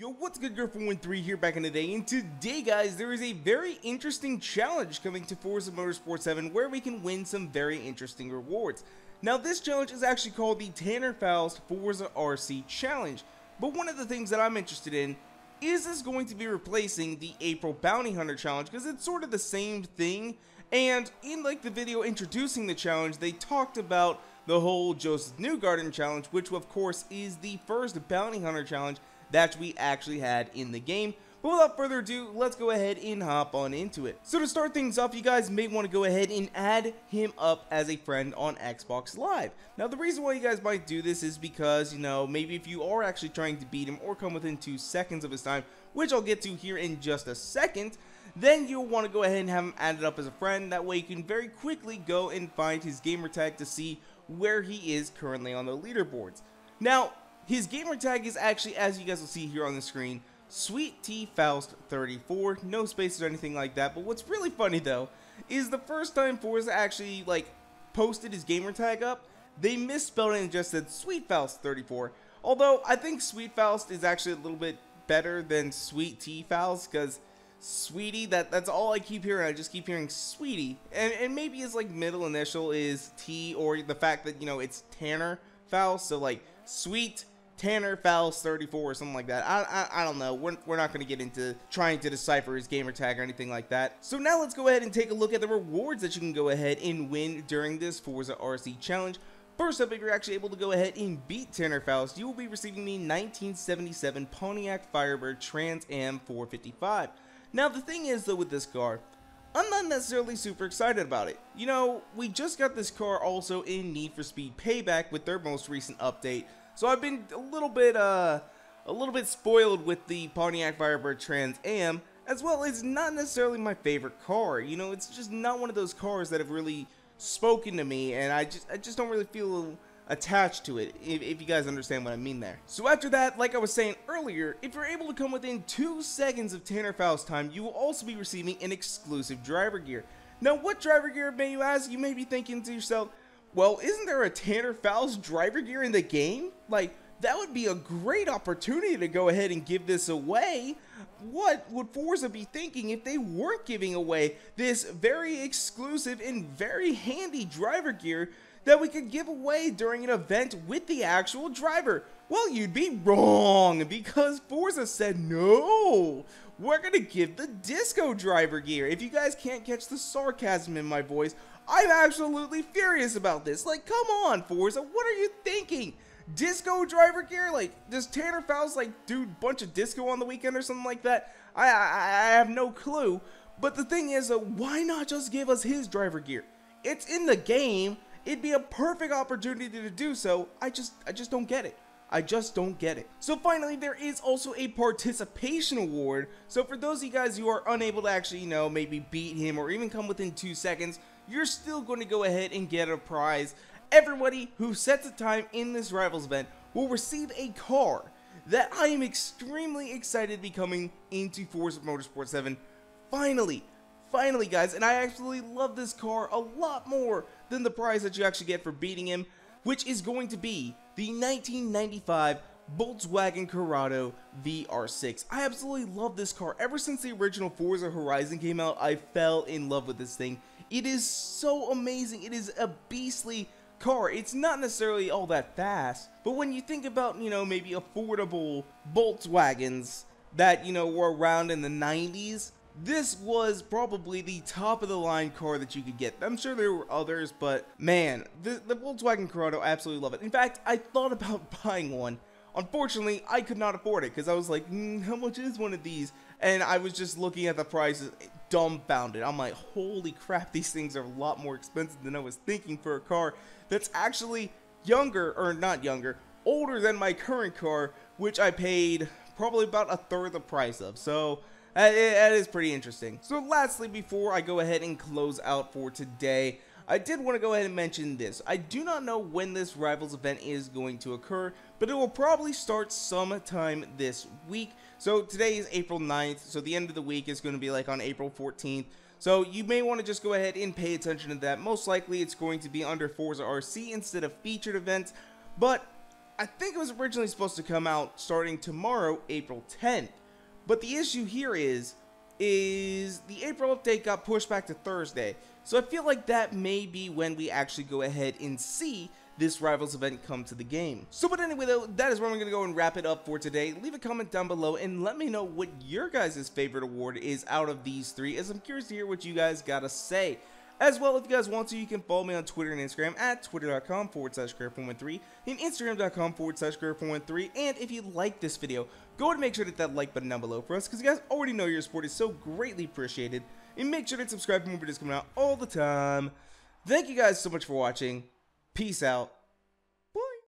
Yo, what's good, girl? 413 here back in the day, and today, guys, there is a very interesting challenge coming to Forza Motorsport 7 where we can win some very interesting rewards. Now, this challenge is actually called the Tanner Foust Forza RC Challenge, but one of the things that I'm interested in is this going to be replacing the April Bounty Hunter Challenge, because it's sort of the same thing, and in like the video introducing the challenge, they talked about the whole Joseph Newgarden Challenge, which of course is the first Bounty Hunter Challenge that we actually had in the game. But without further ado, let's go ahead and hop on into it. So to start things off, you guys may want to go ahead and add him up as a friend on Xbox Live. Now, the reason why you guys might do this is because, you know, maybe if you are actually trying to beat him or come within 2 seconds of his time, which I'll get to here in just a second, then you'll want to go ahead and have him added up as a friend. That way you can very quickly go and find his gamertag to see where he is currently on the leaderboards. Now, his gamertag is actually, as you guys will see here on the screen, Sweet T Foust 34, no spaces or anything like that. But what's really funny though is the first time Forza actually posted his gamertag up, they misspelled it and just said Sweet Foust 34. Although I think Sweet Foust is actually a little bit better than Sweet T Foust, because Sweetie, that's all I keep hearing. I just keep hearing Sweetie, and maybe his middle initial is T, or the fact that, you know, it's Tanner Foust, so like Sweet Tanner Foust 34 or something like that. I don't know. We're not going to get into trying to decipher his gamer tag or anything like that. So now let's go ahead and take a look at the rewards that you can go ahead and win during this Forza RC challenge. First up, if you're actually able to go ahead and beat Tanner Foust, you will be receiving the 1977 Pontiac Firebird Trans Am 455. Now the thing is though with this car, I'm not necessarily super excited about it. You know, we just got this car also in Need for Speed Payback with their most recent update. So I've been a little bit spoiled with the Pontiac Firebird Trans Am, as well as not necessarily my favorite car. You know, it's just not one of those cars that have really spoken to me, and I just don't really feel attached to it, if you guys understand what I mean there. So after that, like I was saying earlier, if you're able to come within 2 seconds of Tanner Foust time, you will also be receiving an exclusive driver gear. Now, what driver gear, may you ask? You may be thinking to yourself, well, isn't there a Tanner Foust driver gear in the game? Like, that would be a great opportunity to go ahead and give this away. What would Forza be thinking if they weren't giving away this very exclusive and very handy driver gear that we could give away during an event with the actual driver? Well, you'd be wrong, because Forza said no, we're gonna give the disco driver gear. If you guys can't catch the sarcasm in my voice, I'm absolutely furious about this. Like, come on, Forza, what are you thinking? Disco driver gear? Like, does Tanner Foust do a bunch of disco on the weekend or something like that? I have no clue. But the thing is, why not just give us his driver gear? It's in the game. It'd be a perfect opportunity to do so. I just don't get it. I just don't get it. So finally, there is also a participation award. So for those of you guys who are unable to actually, you know, maybe beat him or even come within 2 seconds, you're still going to go ahead and get a prize. Everybody who sets a time in this Rivals event will receive a car that I am extremely excited to be coming into Forza Motorsport 7. Finally, guys, and I absolutely love this car a lot more than the prize that you actually get for beating him, which is going to be the 1995 Volkswagen Corrado VR6. I absolutely love this car. Ever since the original Forza Horizon came out, I fell in love with this thing. It is so amazing. It is a beastly car. It's not necessarily all that fast, but when you think about, you know, maybe affordable Volkswagens that, you know, were around in the 90s, this was probably the top of the line car that you could get. I'm sure there were others, but man, the Volkswagen Corrado, I absolutely love it. In fact, I thought about buying one. Unfortunately, I could not afford it because I was like, how much is one of these? And I was just looking at the prices, dumbfounded. I'm like, holy crap, these things are a lot more expensive than I was thinking for a car that's actually younger, or not younger, older than my current car, which I paid probably about 1/3 the price of. So that is pretty interesting. So lastly, before I go ahead and close out for today, I did want to go ahead and mention this. I do not know when this Rivals event is going to occur, but it will probably start sometime this week. So today is April 9th, so the end of the week is going to be like on April 14th. So you may want to just go ahead and pay attention to that. Most likely it's going to be under Forza RC instead of featured events, but I think it was originally supposed to come out starting tomorrow, April 10th. But the issue here is the April update got pushed back to Thursday. So I feel like that may be when we actually go ahead and see this Rivals event come to the game. So but anyway though, that is where I'm going to go and wrap it up for today. Leave a comment down below and let me know what your guys' favorite award is out of these three, as I'm curious to hear what you guys gotta say. As well, if you guys want to, you can follow me on Twitter and Instagram at twitter.com/Garrett413 and Instagram.com/Garrett413. And if you like this video, go ahead and make sure to hit that like button down below for us, because you guys already know your support is so greatly appreciated. And make sure to subscribe for more videos coming out all the time. Thank you guys so much for watching. Peace out.